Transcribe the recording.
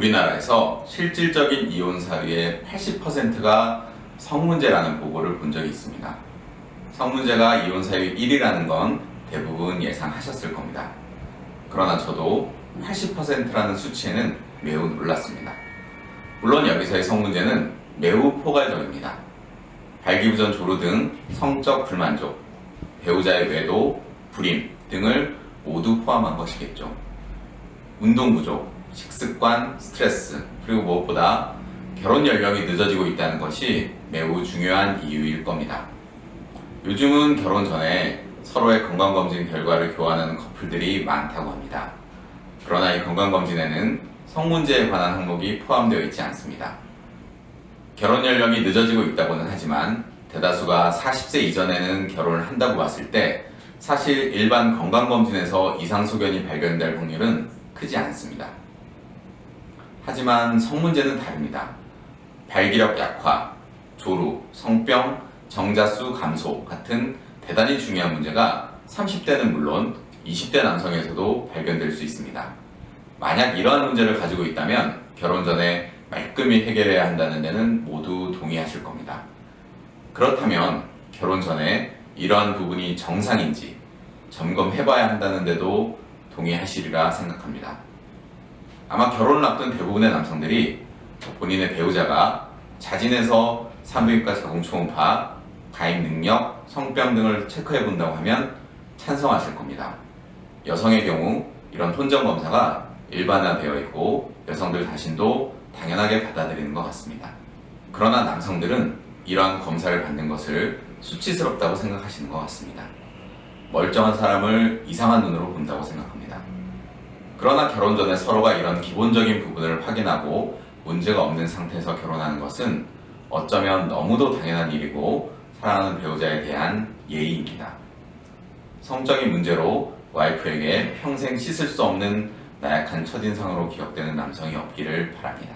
우리나라에서 실질적인 이혼 사유의 80%가 성문제라는 보고를 본 적이 있습니다. 성문제가 이혼 사유 1위라는 건 대부분 예상하셨을 겁니다. 그러나 저도 80%라는 수치에는 매우 놀랐습니다. 물론 여기서의 성문제는 매우 포괄적입니다. 발기부전 조루 등 성적 불만족, 배우자의 외도, 불임 등을 모두 포함한 것이겠죠. 운동 부족, 식습관, 스트레스, 그리고 무엇보다 결혼 연령이 늦어지고 있다는 것이 매우 중요한 이유일 겁니다. 요즘은 결혼 전에 서로의 건강검진 결과를 교환하는 커플들이 많다고 합니다. 그러나 이 건강검진에는 성문제에 관한 항목이 포함되어 있지 않습니다. 결혼 연령이 늦어지고 있다고는 하지만 대다수가 40세 이전에는 결혼을 한다고 봤을 때 사실 일반 건강검진에서 이상소견이 발견될 확률은 크지 않습니다. 하지만 성문제는 다릅니다. 발기력 약화, 조루, 성병, 정자수 감소 같은 대단히 중요한 문제가 30대는 물론 20대 남성에서도 발견될 수 있습니다. 만약 이러한 문제를 가지고 있다면 결혼 전에 말끔히 해결해야 한다는 데는 모두 동의하실 겁니다. 그렇다면 결혼 전에 이러한 부분이 정상인지 점검해봐야 한다는 데도 동의하시리라 생각합니다. 아마 결혼을 앞둔 대부분의 남성들이 본인의 배우자가 자진해서 산부인과 자궁초음파, 가입 능력, 성병 등을 체크해 본다고 하면 찬성하실 겁니다. 여성의 경우 이런 혼전 검사가 일반화되어 있고 여성들 자신도 당연하게 받아들이는 것 같습니다. 그러나 남성들은 이러한 검사를 받는 것을 수치스럽다고 생각하시는 것 같습니다. 멀쩡한 사람을 이상한 눈으로 본다고 생각합니다. 그러나 결혼 전에 서로가 이런 기본적인 부분을 확인하고 문제가 없는 상태에서 결혼하는 것은 어쩌면 너무도 당연한 일이고 사랑하는 배우자에 대한 예의입니다. 성적인 문제로 와이프에게 평생 씻을 수 없는 나약한 첫인상으로 기억되는 남성이 없기를 바랍니다.